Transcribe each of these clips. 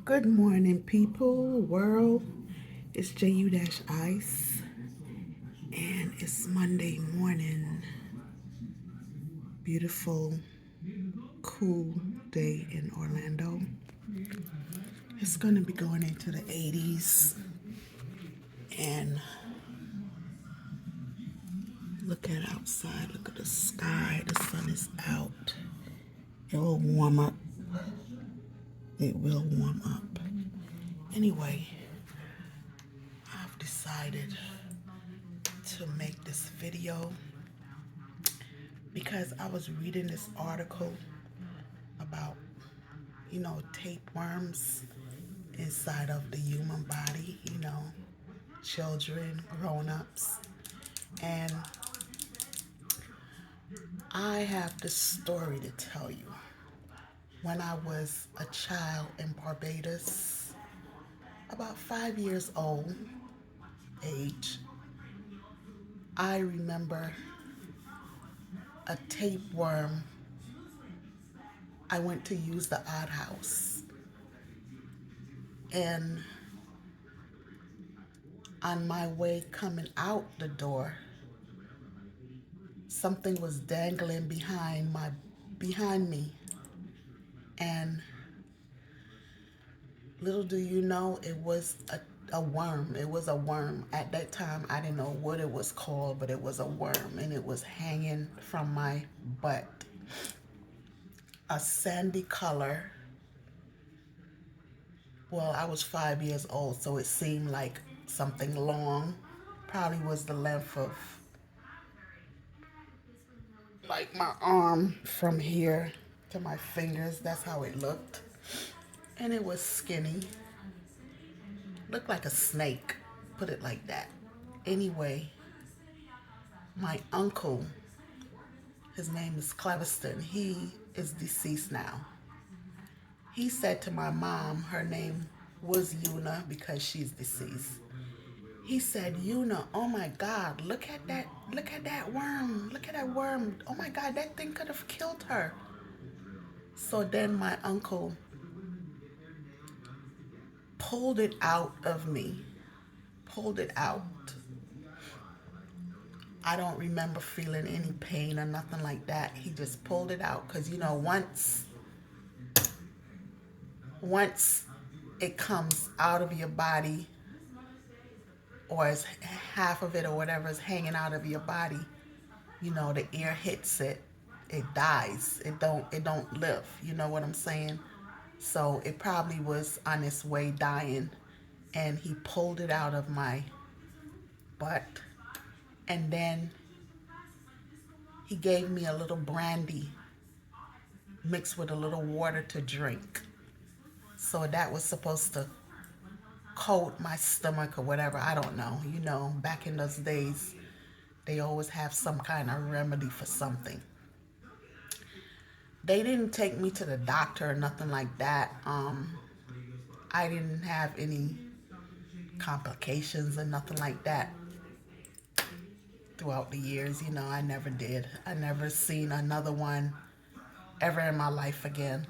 Good morning, people, world. It's JU-Ice, and it's Monday morning. Beautiful, cool day in Orlando. It's going to be going into the 80s, and look at outside. Look at the sky. The sun is out. It will warm up. It will warm up. Anyway, I've decided to make this video because I was reading this article about, tapeworms inside of the human body, children, grown-ups. And I have this story to tell you. When I was a child in Barbados, about 5 years old age, I remember a tapeworm. I went to use the outhouse, and on my way coming out the door, something was dangling behind me, and little do you know, it was a worm. It was a worm. At that time, I didn't know what it was called, but it was a worm, and it was hanging from my butt. A sandy color. Well, I was 5 years old, so it seemed like something long. Probably was the length of like my arm from here to my fingers. That's how it looked. And it was skinny. Looked like a snake. Put it like that. Anyway, my uncle, his name is Cleviston. He is deceased now. He said to my mom, her name was Una because she's deceased. He said, Una, oh my God, look at that worm. Look at that worm. Oh my God, that thing could have killed her. So then my uncle pulled it out of me. Pulled it out. I don't remember feeling any pain or nothing like that. He just pulled it out because, once it comes out of your body, or as half of it or whatever is hanging out of your body, the air hits it, it dies. It don't live. You know what I'm saying? So it probably was on its way dying, and he pulled it out of my butt, and then he gave me a little brandy mixed with a little water to drink. So that was supposed to coat my stomach or whatever. I don't know. Back in those days, they always have some kind of remedy for something. They didn't take me to the doctor or nothing like that. I didn't have any complications or nothing like that throughout the years. I never did. I never seen another one ever in my life again.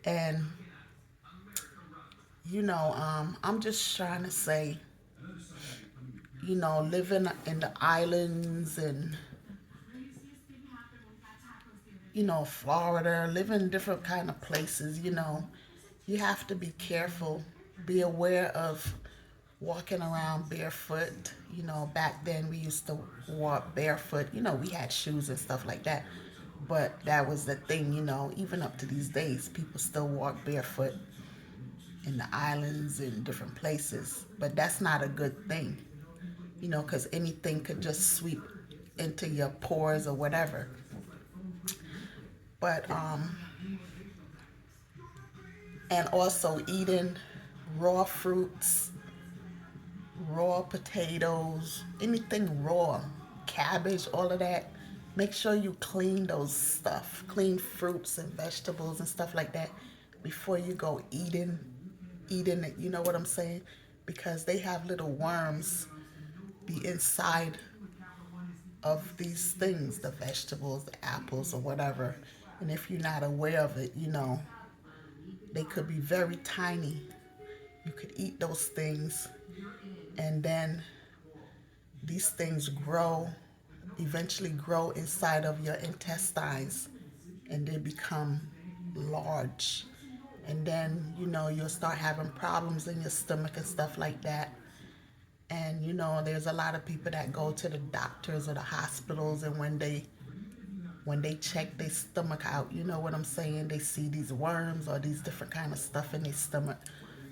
And I'm just trying to say, living in the islands and Florida, living in different kind of places, you have to be careful, be aware of walking around barefoot. Back then we used to walk barefoot. We had shoes and stuff like that, but that was the thing. Even up to these days, people still walk barefoot in the islands and different places, but that's not a good thing, because anything could just sweep into your pores or whatever. But and also eating raw fruits, raw potatoes, anything raw, cabbage, all of that. Make sure you clean those stuff, clean fruits and vegetables and stuff like that before you go eating it. You know what I'm saying? Because they have little worms be inside of these things, the vegetables, the apples, or whatever. And if you're not aware of it, They could be very tiny. You could eat those things, and then these things grow, eventually grow inside of your intestines, and they become large. And then, you'll start having problems in your stomach and stuff like that. And, there's a lot of people that go to the doctors or the hospitals, and when they check their stomach out, you know what I'm saying, they see these worms or these different kind of stuff in their stomach.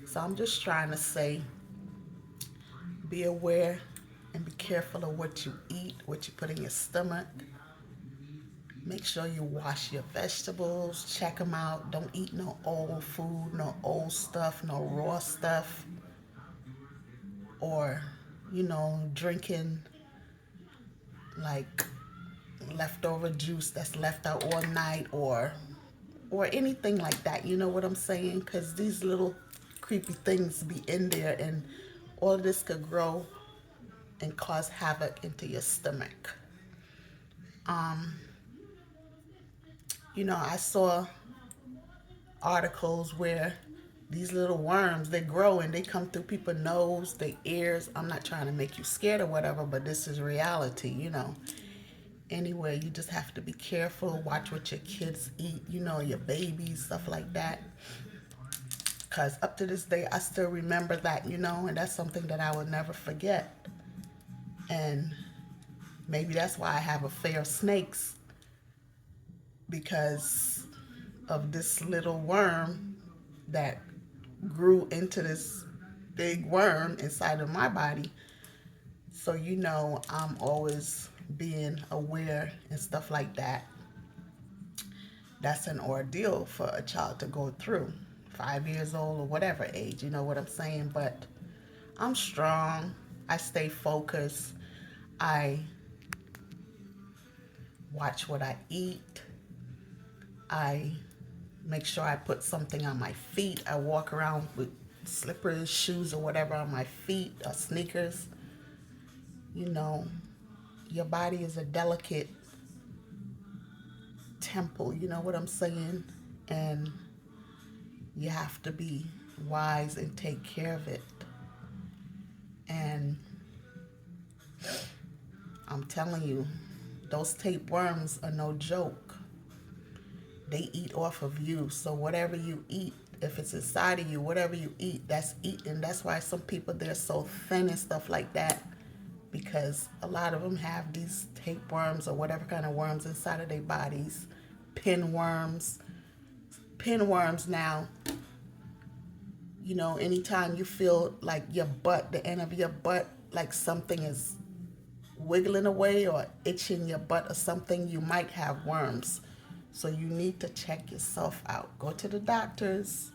So I'm just trying to say, be aware and be careful of what you eat, what you put in your stomach. Make sure you wash your vegetables, check them out. Don't eat no old food, no old stuff, no raw stuff, or, drinking like leftover juice that's left out all night, or anything like that. You know what I'm saying? Because these little creepy things be in there, and all of this could grow and cause havoc into your stomach. I saw articles where these little worms, they grow and they come through people's nose, their ears. I'm not trying to make you scared or whatever, but this is reality. Anyway, you just have to be careful. Watch what your kids eat, your babies, stuff like that. Because up to this day, I still remember that, and that's something that I will never forget. And maybe that's why I have a fear of snakes, because of this little worm that grew into this big worm inside of my body. So, I'm always being aware and stuff like that. That's an ordeal for a child to go through, 5 years old or whatever age, you know what I'm saying? But I'm strong. I stay focused. I watch what I eat. I make sure I put something on my feet. I walk around with slippers, shoes, or whatever on my feet, or sneakers. Your body is a delicate temple, you know what I'm saying? And you have to be wise and take care of it. And I'm telling you, those tapeworms are no joke. They eat off of you. So whatever you eat, if it's inside of you, whatever you eat, that's eaten. That's why some people, they're so thin and stuff like that, because a lot of them have these tapeworms or whatever kind of worms inside of their bodies. Pinworms. Pinworms now, anytime you feel like your butt, the end of your butt, like something is wiggling away or itching your butt or something, you might have worms. So you need to check yourself out. Go to the doctors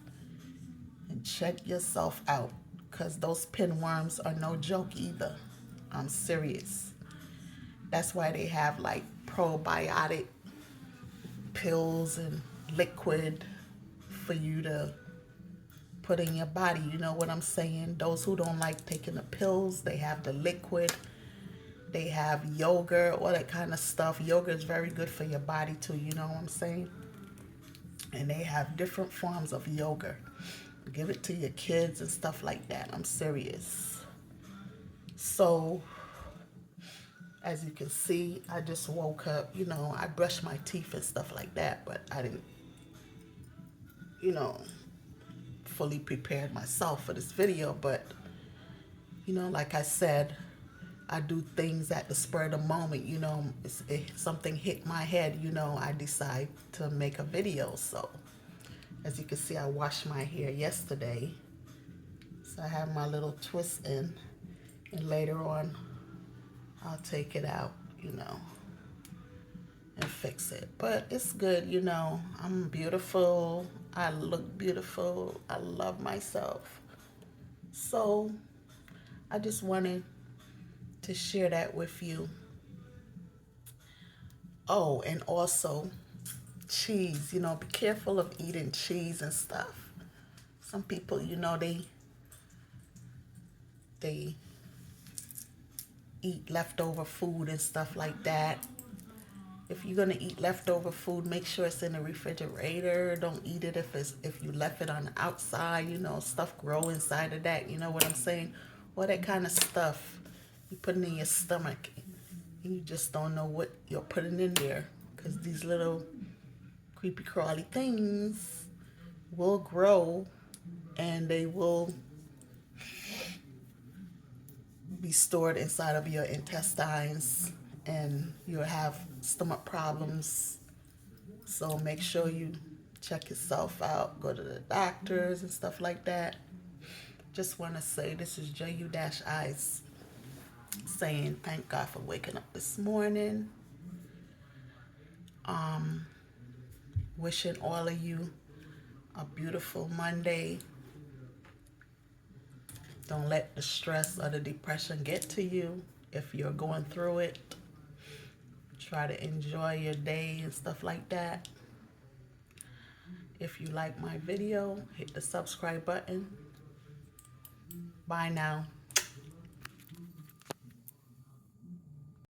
and check yourself out, because those pinworms are no joke either. I'm serious. That's why they have like probiotic pills and liquid for you to put in your body. You know what I'm saying? Those who don't like taking the pills, they have the liquid. They have yogurt, all that kind of stuff. Yogurt is very good for your body too, you know what I'm saying? And they have different forms of yogurt. Give it to your kids and stuff like that. I'm serious. So, as you can see, I just woke up. I brushed my teeth and stuff like that, but I didn't, fully prepared myself for this video. But, like I said, I do things at the spur of the moment. If something hit my head, I decide to make a video. So, as you can see, I washed my hair yesterday. So I have my little twist in. And later on, I'll take it out, and fix it. But it's good, I'm beautiful. I look beautiful. I love myself. So I just wanted to share that with you. Oh, and also cheese. Be careful of eating cheese and stuff. Some people, they eat leftover food and stuff like that. If you're gonna eat leftover food, make sure it's in the refrigerator. Don't eat it if you left it on the outside. You know, stuff grow inside of that. You know what I'm saying? All that kind of stuff you putting in your stomach, and you just don't know what you're putting in there, because these little creepy crawly things will grow, and they will be stored inside of your intestines, and you'll have stomach problems. So make sure you check yourself out, go to the doctors and stuff like that. Just want to say this is JU-Ice saying thank God for waking up this morning. Wishing all of you a beautiful Monday. Don't let the stress or the depression get to you. If you're going through it, try to enjoy your day and stuff like that. If you like my video, hit the subscribe button. Bye now.